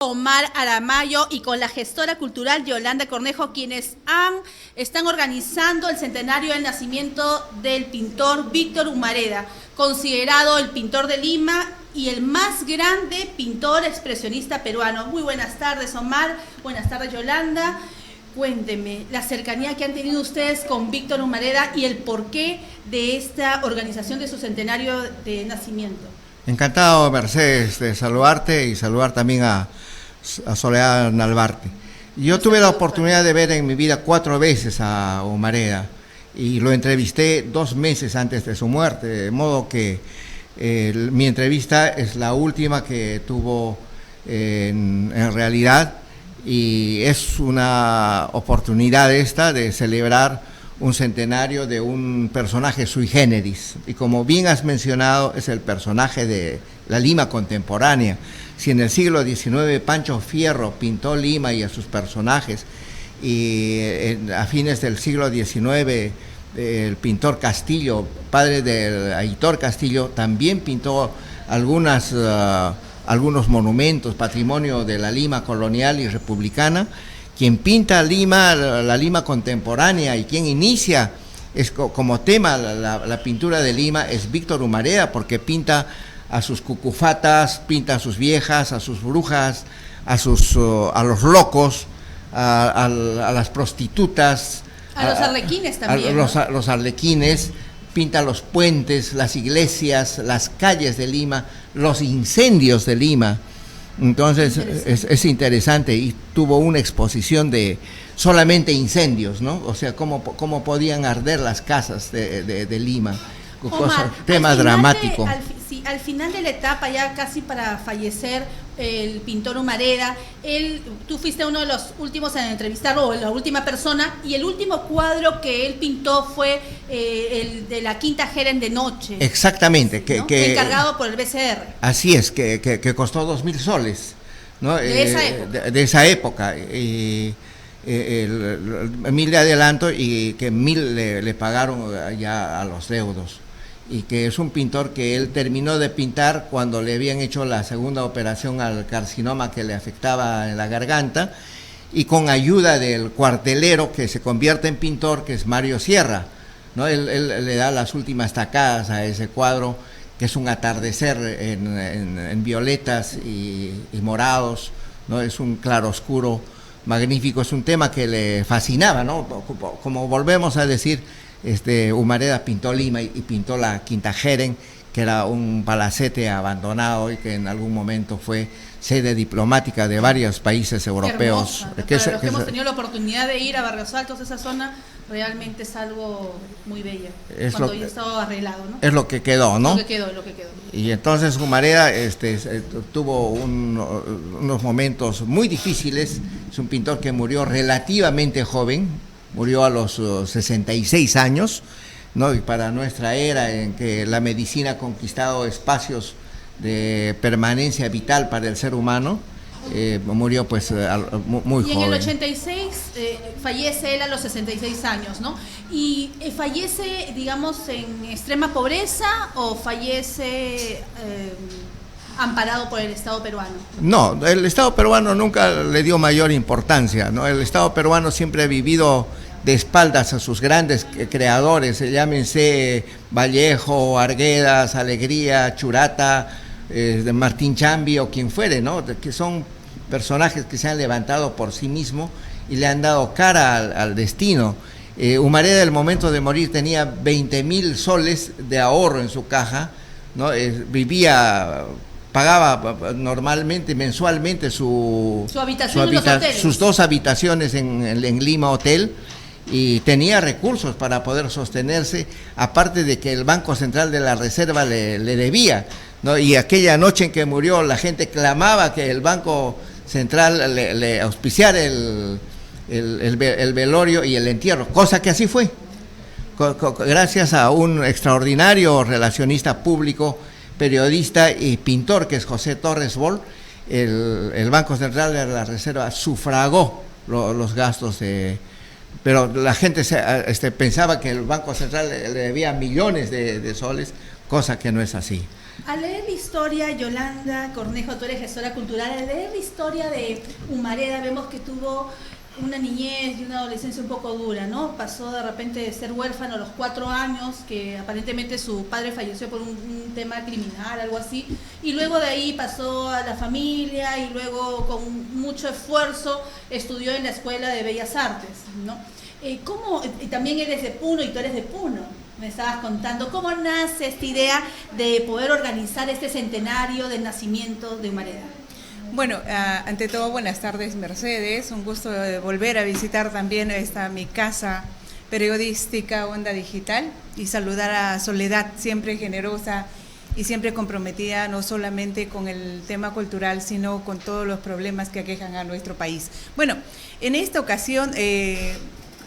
Omar Aramayo y con la gestora cultural Yolanda Cornejo, quienes están organizando el centenario del nacimiento del pintor Víctor Humareda, considerado el pintor de Lima y el más grande pintor expresionista peruano. Muy buenas tardes, Omar. Buenas tardes, Yolanda. Cuénteme la cercanía que han tenido ustedes con Víctor Humareda y el porqué de esta organización de su centenario de nacimiento. Encantado, Mercedes, de saludarte y saludar también a Soledad Nalbarte. Yo tuve la oportunidad de ver en mi vida 4 veces a Humareda y lo entrevisté 2 meses antes de su muerte, de modo que mi entrevista es la última que tuvo en realidad, y es una oportunidad esta de celebrar un centenario de un personaje sui generis, y como bien has mencionado, es el personaje de la Lima contemporánea. Si en el siglo XIX Pancho Fierro pintó Lima y a sus personajes, y a fines del siglo XIX el pintor Castillo, padre de Aitor Castillo, también pintó algunos monumentos, patrimonio de la Lima colonial y republicana. Quien pinta Lima, la Lima contemporánea, y quien inicia como tema la pintura de Lima es Víctor Humareda, porque pinta a sus cucufatas, pinta a sus viejas, a sus brujas, a los locos, a las prostitutas, a los arlequines también, los arlequines, pinta los puentes, las iglesias, las calles de Lima, los incendios de Lima. Entonces es interesante, y tuvo una exposición de solamente incendios, ¿no? O sea, cómo podían arder las casas de Lima. Omar, tema dramático. Al final de la etapa, ya casi para fallecer el pintor Humareda, tú fuiste uno de los últimos en entrevistarlo, o la última persona, y el último cuadro que él pintó fue el de la Quinta Jeren de noche. Exactamente. ¿no? Encargado por el BCR. Así es, que costó 2.000 soles, ¿no? De esa época. 1.000 de adelanto, y que 1.000 le pagaron ya a los deudos. Y que es un pintor que él terminó de pintar cuando le habían hecho la segunda operación al carcinoma que le afectaba en la garganta, y con ayuda del cuartelero que se convierte en pintor, que es Mario Sierra, ¿no? Él le da las últimas tacadas a ese cuadro, que es un atardecer en violetas y morados, ¿no? Es un claroscuro magnífico, es un tema que le fascinaba, ¿no? Como volvemos a decir, Humareda pintó Lima y pintó la Quinta Jeren, que era un palacete abandonado y que en algún momento fue sede diplomática de varios países europeos. Para los que hemos tenido la oportunidad de ir a Barrios Altos, esa zona realmente es algo muy bella, cuando ya estaba arreglado, ¿no? Es lo que quedó, ¿no? Lo que quedó. Y entonces Humareda tuvo unos momentos muy difíciles. Es un pintor que murió relativamente joven, murió a los 66 años, ¿no? Y para nuestra era, en que la medicina ha conquistado espacios de permanencia vital para el ser humano, murió pues muy joven. Y en el 86 fallece él a los 66 años, ¿no? ¿Y fallece, digamos, en extrema pobreza o fallece amparado por el Estado peruano? No, el Estado peruano nunca le dio mayor importancia, ¿no? El Estado peruano siempre ha vivido de espaldas a sus grandes creadores, llámense Vallejo, Arguedas, Alegría, Churata, Martín Chambi o quien fuere, ¿no? Que son personajes que se han levantado por sí mismos y le han dado cara al destino. Humareda, al momento de morir, tenía 20.000 soles de ahorro en su caja, ¿no? Pagaba normalmente, mensualmente sus 2 habitaciones en Lima Hotel, y tenía recursos para poder sostenerse, aparte de que el Banco Central de la Reserva le debía, ¿no? Y aquella noche en que murió, la gente clamaba que el Banco Central le auspiciara el velorio y el entierro, cosa que así fue, gracias a un extraordinario relacionista público, periodista y pintor, que es José Torres Bol. El Banco Central de la Reserva sufragó los gastos pero la gente pensaba que el Banco Central le debía millones de soles, cosa que no es así. Al leer la historia, Yolanda Cornejo, tú eres gestora cultural, al leer la historia de Humareda vemos que tuvo una niñez y una adolescencia un poco dura, ¿no? Pasó de repente de ser huérfano a los 4 años, que aparentemente su padre falleció por un tema criminal, algo así, y luego de ahí pasó a la familia y luego con mucho esfuerzo estudió en la Escuela de Bellas Artes, ¿no? ¿Cómo? También eres de Puno y tú eres de Puno. Me estabas contando cómo nace esta idea de poder organizar este centenario del nacimiento de Humareda. Bueno, ante todo, buenas tardes, Mercedes. Un gusto de volver a visitar también mi casa periodística Onda Digital y saludar a Soledad, siempre generosa y siempre comprometida no solamente con el tema cultural, sino con todos los problemas que aquejan a nuestro país. Bueno, en esta ocasión,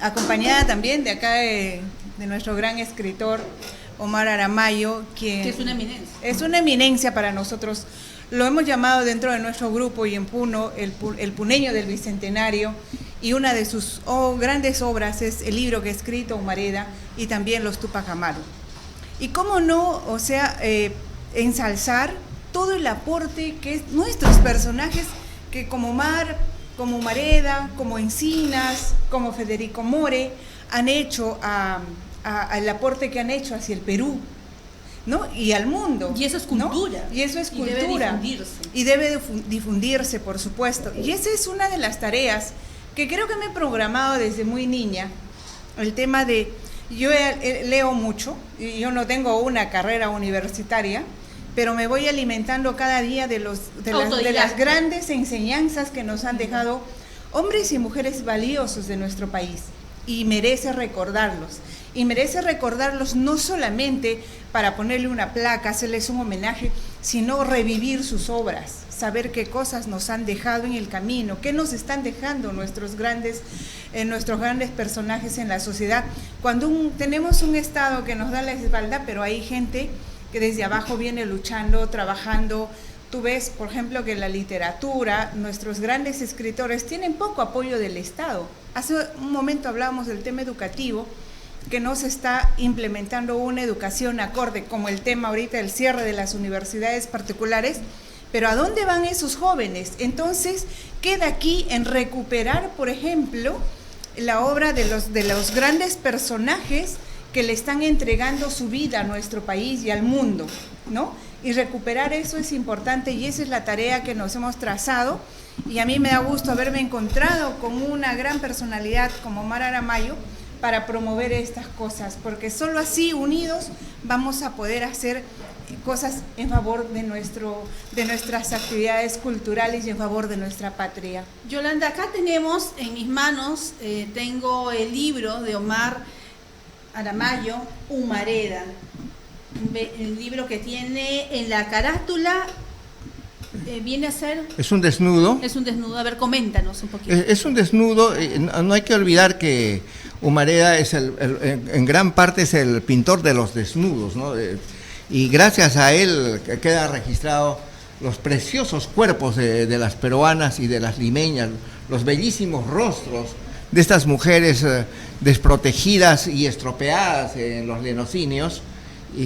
acompañada también de acá de nuestro gran escritor Omar Aramayo, quien que es una eminencia. Es una eminencia para nosotros. Lo hemos llamado dentro de nuestro grupo y en Puno el puneño del Bicentenario, y una de sus grandes obras es el libro que ha escrito Humareda y también los Tupac Amaru. Y cómo no, ensalzar todo el aporte que nuestros personajes, que como Omar, como Humareda, como Encinas, como Federico More, han hecho al aporte que han hecho hacia el Perú, ¿no? Y al mundo. Y eso es cultura. ¿No? Y eso es cultura. Y debe difundirse. Y debe difundirse, por supuesto. Y esa es una de las tareas que creo que me he programado desde muy niña. El tema de, yo leo mucho, y yo no tengo una carrera universitaria, pero me voy alimentando cada día de las grandes enseñanzas que nos han dejado hombres y mujeres valiosos de nuestro país. Y merece recordarlos. Y merece recordarlos no solamente para ponerle una placa, hacerles un homenaje, sino revivir sus obras, saber qué cosas nos han dejado en el camino, qué nos están dejando nuestros grandes personajes en la sociedad. Cuando tenemos un Estado que nos da la espalda, pero hay gente que desde abajo viene luchando, trabajando. Tú ves, por ejemplo, que en la literatura, nuestros grandes escritores tienen poco apoyo del Estado. Hace un momento hablábamos del tema educativo, que no se está implementando una educación acorde, como el tema ahorita del cierre de las universidades particulares, pero ¿a dónde van esos jóvenes? Entonces, queda aquí en recuperar, por ejemplo, la obra de los grandes personajes que le están entregando su vida a nuestro país y al mundo, ¿no? Y recuperar eso es importante y esa es la tarea que nos hemos trazado, y a mí me da gusto haberme encontrado con una gran personalidad como Omar Aramayo para promover estas cosas, porque solo así, unidos, vamos a poder hacer cosas en favor de nuestras actividades culturales y en favor de nuestra patria. Yolanda, acá tenemos en mis manos, tengo el libro de Omar Aramayo, Humareda, el libro que tiene en la carátula, viene a ser... Es un desnudo. Es un desnudo, a ver, coméntanos un poquito. Es un desnudo, no hay que olvidar que Humareda en gran parte es el pintor de los desnudos, ¿no? Y gracias a él queda registrado los preciosos cuerpos de las peruanas y de las limeñas, los bellísimos rostros de estas mujeres desprotegidas y estropeadas en los lenocinios,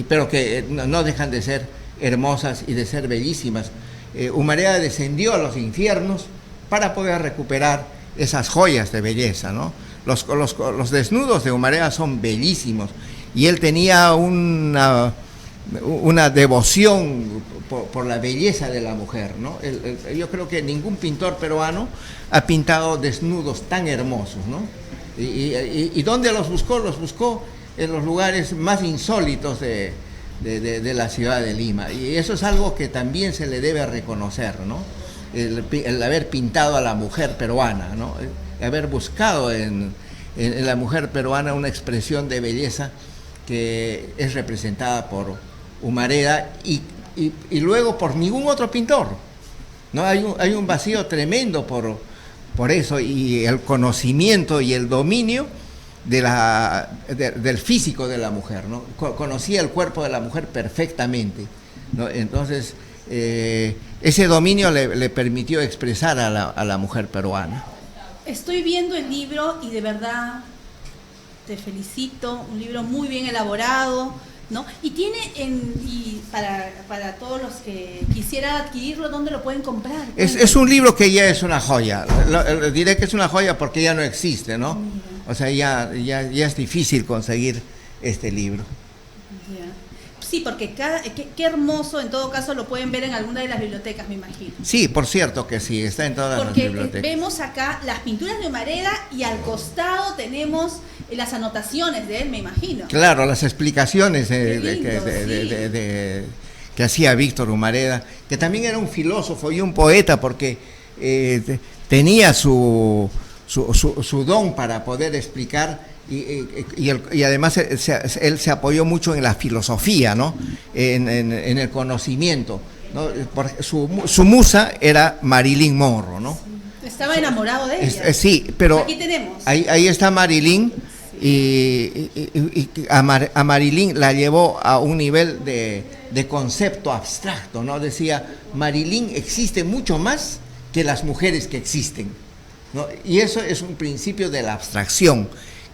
pero que no dejan de ser hermosas y de ser bellísimas. Humareda descendió a los infiernos para poder recuperar esas joyas de belleza, ¿no? Los desnudos de Humareda son bellísimos y él tenía una devoción por la belleza de la mujer, ¿no? Yo creo que ningún pintor peruano ha pintado desnudos tan hermosos, ¿no? ¿Y dónde los buscó? Los buscó en los lugares más insólitos de la ciudad de Lima, y eso es algo que también se le debe reconocer, ¿no? El haber pintado a la mujer peruana, ¿no? Haber buscado en la mujer peruana una expresión de belleza que es representada por Humareda y luego por ningún otro pintor, ¿no? Hay un vacío tremendo por eso, y el conocimiento y el dominio del físico de la mujer, ¿no? Conocía el cuerpo de la mujer perfectamente, ¿no? Entonces ese dominio le permitió expresar a la mujer peruana. Estoy viendo el libro y de verdad te felicito, un libro muy bien elaborado, ¿no? Y tiene, y para todos los que quisieran adquirirlo, ¿dónde lo pueden comprar? Es un libro que ya es una joya. Diré que es una joya porque ya no existe, ¿no? Mira. O sea, ya es difícil conseguir este libro. Ya. Sí, porque qué hermoso, en todo caso lo pueden ver en alguna de las bibliotecas, me imagino. Sí, por cierto que sí, está en todas las Porque bibliotecas. vemos acá las pinturas de Humareda y al costado tenemos las anotaciones de él, me imagino. Claro, las explicaciones Qué lindo, que hacía Víctor Humareda, que también era un filósofo y un poeta, porque tenía su don para poder explicar. Y además él se apoyó mucho en la filosofía, ¿no? En el conocimiento, ¿no? Su musa era Marilyn Monroe, ¿no? Estaba enamorado de ella. Sí, pero aquí tenemos. Ahí está Marilyn, y a Marilyn la llevó a un nivel de concepto abstracto, ¿no? Decía, Marilyn existe mucho más que las mujeres que existen, ¿no? Y eso es un principio de la abstracción.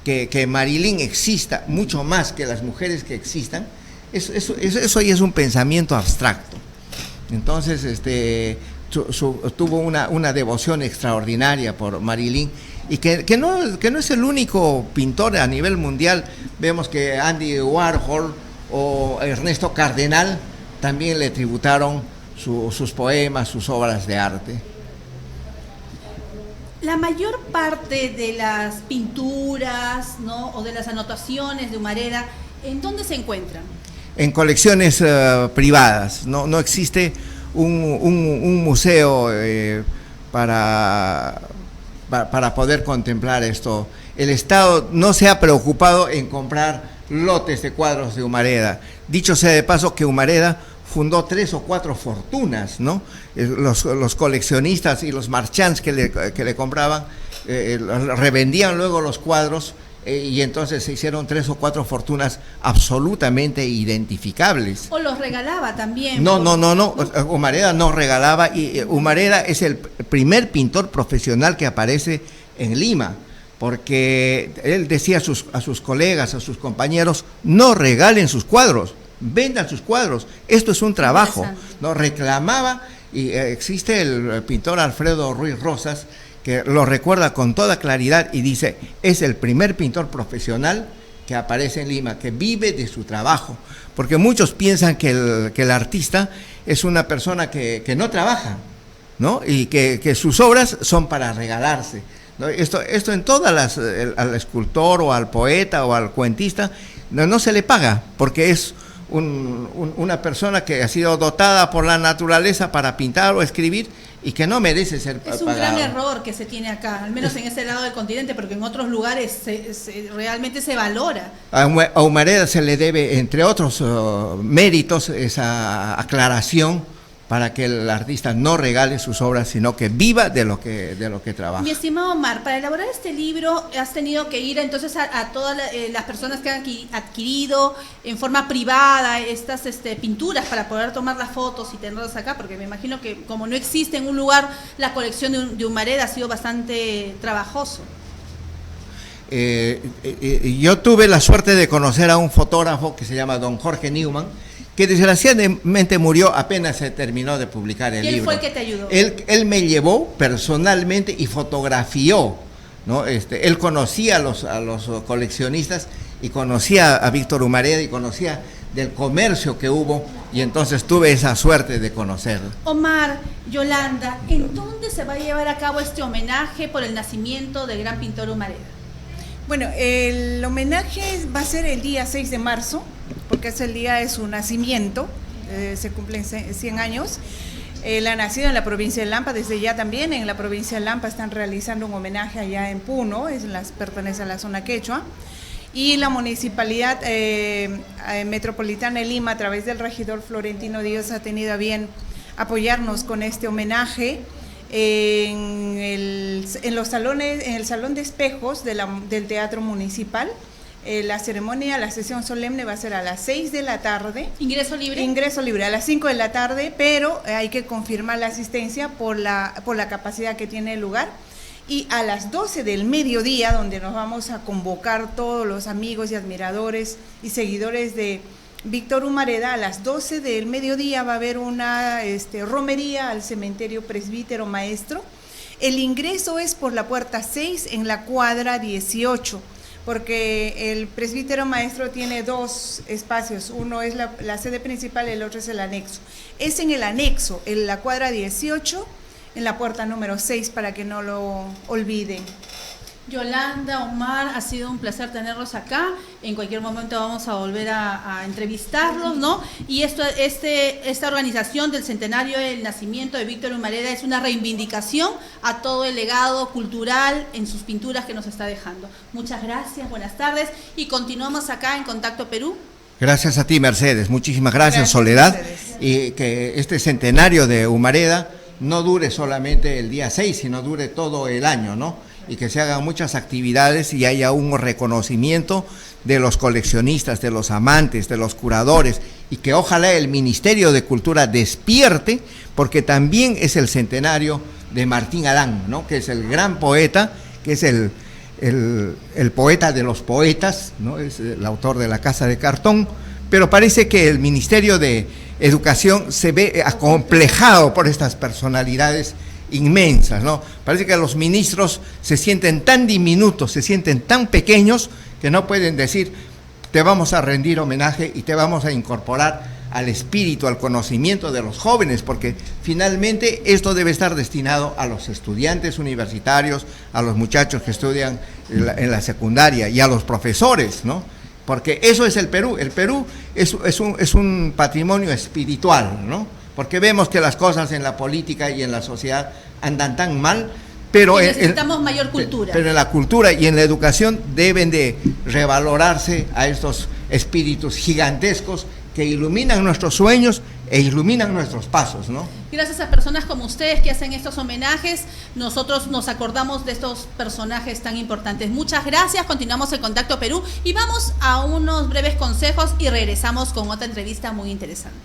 Que Marilyn exista mucho más que las mujeres que existan, eso ya es un pensamiento abstracto. Entonces, tuvo una devoción extraordinaria por Marilyn, y que no es el único pintor a nivel mundial. Vemos que Andy Warhol o Ernesto Cardenal también le tributaron sus poemas, sus obras de arte. La mayor parte de las pinturas, ¿no? O de las anotaciones de Humareda, ¿en dónde se encuentran? En colecciones privadas. No existe un museo para poder contemplar esto. El Estado no se ha preocupado en comprar lotes de cuadros de Humareda. Dicho sea de paso que Humareda fundó 3 o 4 fortunas, ¿no? Los coleccionistas y los marchands que le compraban revendían luego los cuadros, y entonces se hicieron 3 o 4 fortunas absolutamente identificables. O los regalaba también. No. Humareda no regalaba, y Humareda es el primer pintor profesional que aparece en Lima, porque él decía a sus colegas, a sus compañeros, no regalen sus cuadros, vendan sus cuadros, esto es un trabajo, ¿no? Reclamaba, y existe el pintor Alfredo Ruiz Rosas, que lo recuerda con toda claridad y dice, es el primer pintor profesional que aparece en Lima, que vive de su trabajo, porque muchos piensan que el artista es una persona que no trabaja, ¿no? Y que sus obras son para regalarse, ¿no? Esto en todas al escultor o al poeta o al cuentista no se le paga, porque es una persona que ha sido dotada por la naturaleza para pintar o escribir, y que no merece ser pagado. Es un gran error que se tiene acá, al menos en este lado del continente, porque en otros lugares realmente se valora. A Humareda se le debe, entre otros méritos, esa aclaración para que el artista no regale sus obras, sino que viva de lo que trabaja. Mi estimado Omar, para elaborar este libro has tenido que ir entonces a todas las personas que han adquirido en forma privada estas pinturas para poder tomar las fotos y tenerlas acá, porque me imagino que como no existe en un lugar la colección de Humareda, ha sido bastante trabajoso. Yo tuve la suerte de conocer a un fotógrafo que se llama don Jorge Newman, que desgraciadamente murió apenas se terminó de publicar el libro. ¿Quién fue el que te ayudó? Él me llevó personalmente y fotografió, ¿no? Él conocía a los coleccionistas, y conocía a Víctor Humareda, y conocía del comercio que hubo, y entonces tuve esa suerte de conocerlo. Omar, Yolanda, ¿en dónde se va a llevar a cabo este homenaje por el nacimiento del gran pintor Humareda? Bueno, el homenaje va a ser el día 6 de marzo, porque es el día de su nacimiento, se cumplen 100 años. Él ha nacido en la provincia de Lampa, desde ya también en la provincia de Lampa están realizando un homenaje allá en Puno, pertenece a la zona quechua, y la Municipalidad Metropolitana de Lima, a través del regidor Florentino Díaz, ha tenido a bien apoyarnos con este homenaje en el Salón de Espejos del Teatro Municipal. La ceremonia, la sesión solemne va a ser a las 6 de la tarde. ¿Ingreso libre? Ingreso libre, a las 5 de la tarde, pero hay que confirmar la asistencia por la capacidad que tiene el lugar. Y a las 12 del mediodía, donde nos vamos a convocar todos los amigos y admiradores y seguidores de Víctor Humareda, a las 12 del mediodía va a haber una romería al cementerio Presbítero Maestro. El ingreso es por la puerta 6 en la cuadra 18, porque el Presbítero Maestro tiene dos espacios, uno es la sede principal y el otro es el anexo. Es en el anexo, en la cuadra 18, en la puerta número 6, para que no lo olviden. Yolanda, Omar, ha sido un placer tenerlos acá. En cualquier momento vamos a volver a entrevistarlos, ¿no? Y esta organización del centenario del nacimiento de Víctor Humareda es una reivindicación a todo el legado cultural en sus pinturas que nos está dejando. Muchas gracias, buenas tardes, y continuamos acá en Contacto Perú. Gracias a ti, Mercedes. Muchísimas gracias, Soledad. Mercedes. Y que este centenario de Humareda no dure solamente el día 6, sino dure todo el año, ¿no? Y que se hagan muchas actividades y haya un reconocimiento de los coleccionistas, de los amantes, de los curadores, y que ojalá el Ministerio de Cultura despierte, porque también es el centenario de Martín Adán, ¿no? Que es el gran poeta, que es el poeta de los poetas, ¿no? Es el autor de La Casa de Cartón, pero parece que el Ministerio de Educación se ve acomplejado por estas personalidades inmensas, ¿no? Parece que los ministros se sienten tan diminutos, se sienten tan pequeños, que no pueden decir, te vamos a rendir homenaje y te vamos a incorporar al espíritu, al conocimiento de los jóvenes, porque finalmente esto debe estar destinado a los estudiantes universitarios, a los muchachos que estudian en la secundaria y a los profesores, ¿no? Porque eso es el Perú. El Perú es un patrimonio espiritual, ¿no? Porque vemos que las cosas en la política y en la sociedad andan tan mal, pero y necesitamos mayor cultura. Pero en la cultura y en la educación deben de revalorarse a estos espíritus gigantescos que iluminan nuestros sueños e iluminan nuestros pasos, ¿no? Gracias a personas como ustedes que hacen estos homenajes, nosotros nos acordamos de estos personajes tan importantes. Muchas gracias, continuamos en Contacto Perú y vamos a unos breves consejos y regresamos con otra entrevista muy interesante.